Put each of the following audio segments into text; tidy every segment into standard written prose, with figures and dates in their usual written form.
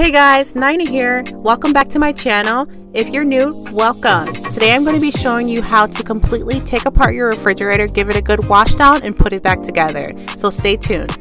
Hey guys, Nayna here. Welcome back to my channel. If you're new, welcome. Today I'm going to be showing you how to completely take apart your refrigerator, give it a good wash down, and put it back together. So stay tuned.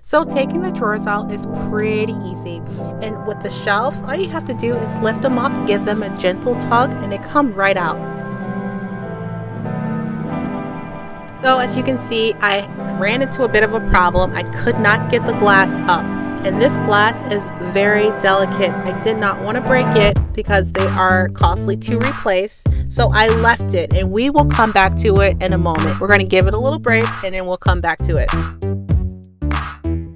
So taking the drawers out is pretty easy, and with the shelves, all you have to do is lift them up, give them a gentle tug, and they come right out. So as you can see, I ran into a bit of a problem. I could not get the glass up, and this glass is very delicate. I did not want to break it because they are costly to replace, so I left it, and we will come back to it in a moment. We're going to give it a little break, and then we'll come back to it.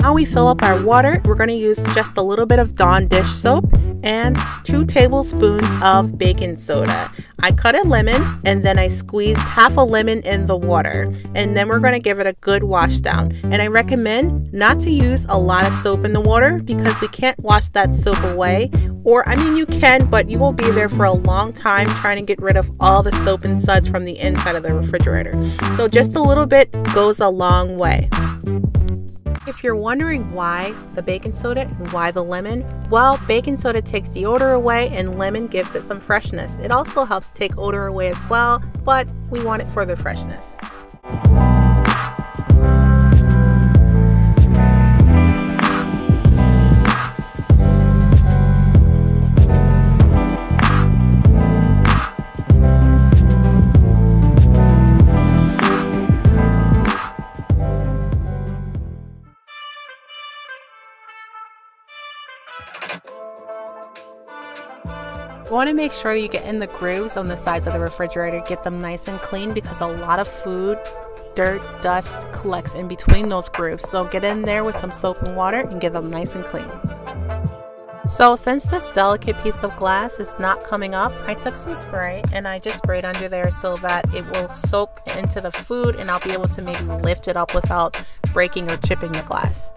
Now we fill up our water. We're going to use just a little bit of Dawn dish soap and 2 tablespoons of baking soda. I cut a lemon and then I squeezed half a lemon in the water, and then we're going to give it a good wash down. And I recommend not to use a lot of soap in the water because we can't wash that soap away, or I mean you can, but you will be there for a long time trying to get rid of all the soap and suds from the inside of the refrigerator. So just a little bit goes a long way. If you're wondering why the baking soda and why the lemon, well, baking soda takes the odor away and lemon gives it some freshness. It also helps take odor away as well, but we want it for the freshness. You want to make sure you get in the grooves on the sides of the refrigerator, get them nice and clean because a lot of food, dirt, dust collects in between those grooves. So get in there with some soap and water and get them nice and clean. So since this delicate piece of glass is not coming up, I took some spray and I just sprayed under there so that it will soak into the food and I'll be able to maybe lift it up without breaking or chipping the glass.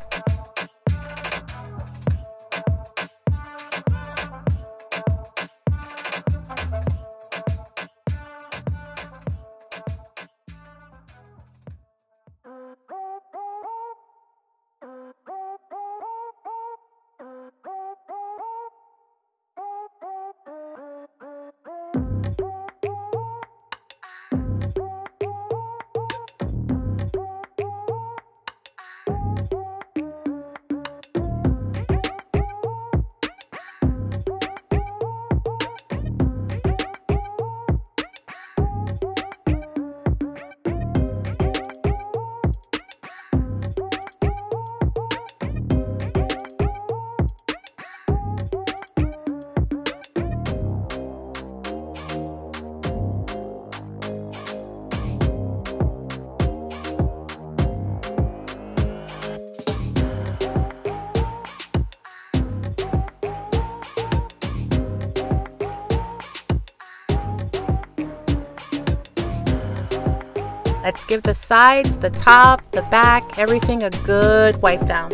Let's give the sides, the top, the back, everything a good wipe down.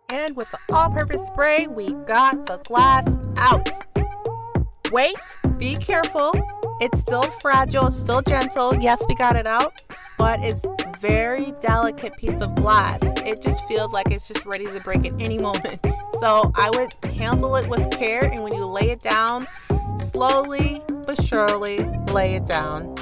And with the all-purpose spray, we got the glass out. Wait, be careful. It's still fragile, it's still gentle. Yes, we got it out, but it's very delicate piece of glass. It just feels like it's just ready to break at any moment. So I would handle it with care, and when you lay it down, slowly but surely lay it down.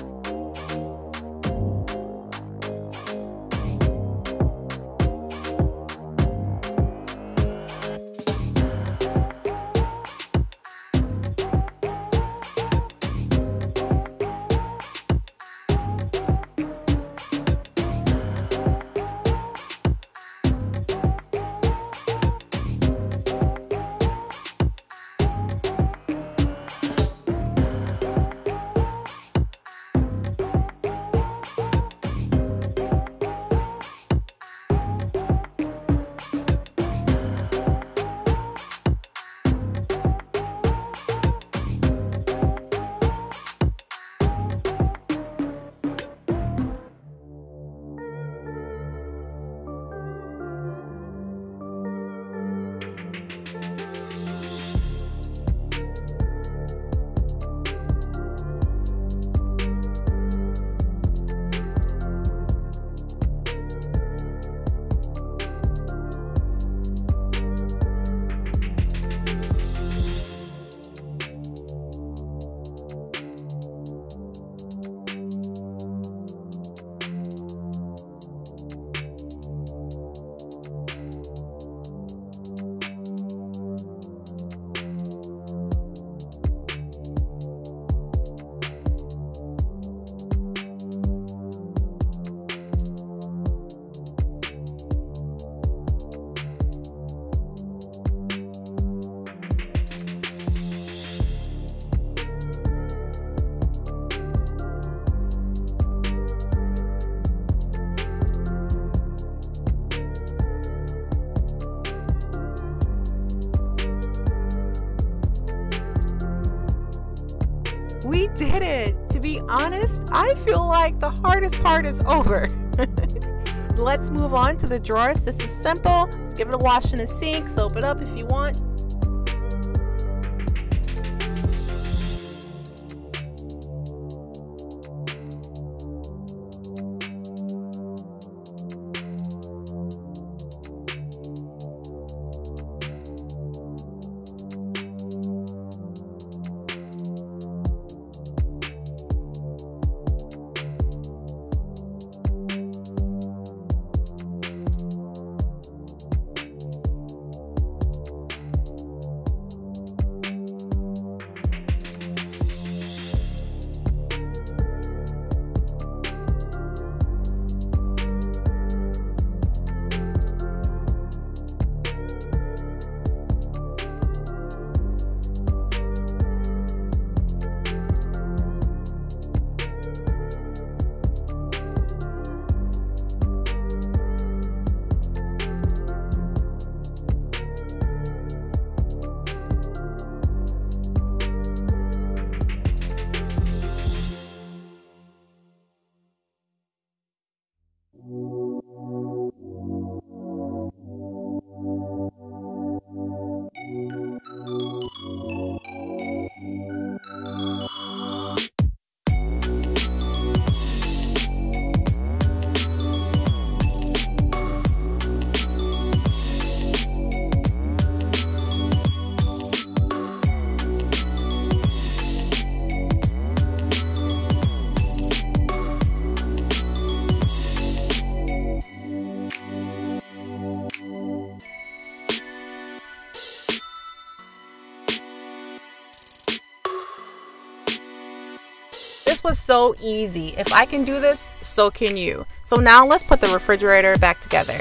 We did it. To be honest, I feel like the hardest part is over. Let's move on to the drawers. This is simple. Let's give it a wash in the sink. Soap it up if you want. This was so easy. If I can do this, so can you. So now let's put the refrigerator back together.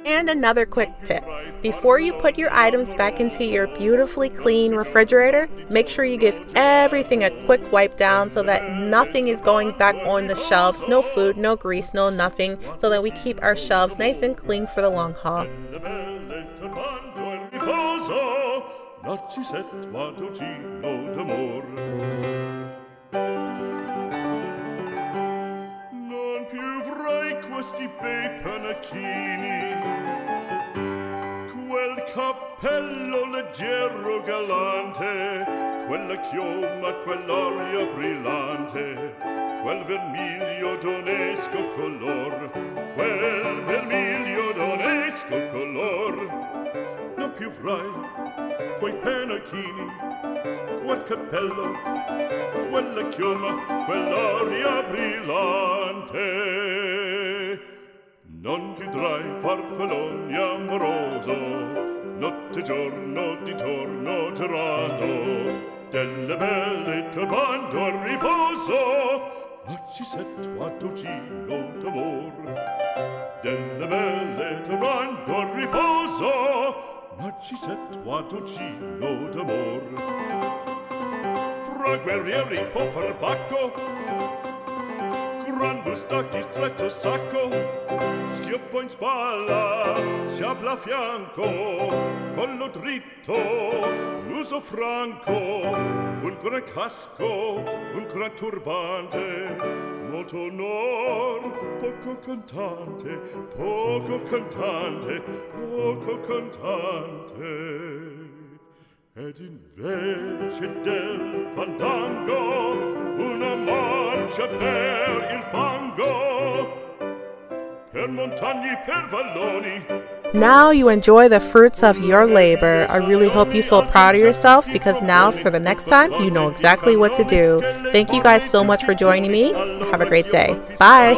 And another quick tip. Before you put your items back into your beautifully clean refrigerator, make sure you give everything a quick wipe down so that nothing is going back on the shelves. No food, no grease, no nothing, so that we keep our shelves nice and clean for the long haul. Questi bei panacchini, quel cappello leggero galante, quella chioma, quell'aria brillante, quel vermiglio d'onesco color, quel vermiglio d'onesco color. Non più avrai quei panacchini, quel cappello, quella chioma, quell'aria brillante. Non chiudrai farfalloni amoroso, notte e giorno di torno girando, delle belle turbando al riposo, Narcisetto a dolcino d'amor. Delle belle turbando al riposo, Narcisetto a dolcino d'amor. Fra guerrieri può far bacco, grande stacchi stretto sacco, schioppo in spalla, sciabla a fianco, collo dritto, muso franco, un gran casco, un gran turbante, molto onor, poco cantante, poco cantante, poco cantante. Ed invece del fandango una marcia per il fango, per montagne, per valloni, Now you enjoy the fruits of your labor. I really hope you feel proud of yourself, because now for the next time you know exactly what to do. Thank you guys so much for joining me. Have a great day. Bye.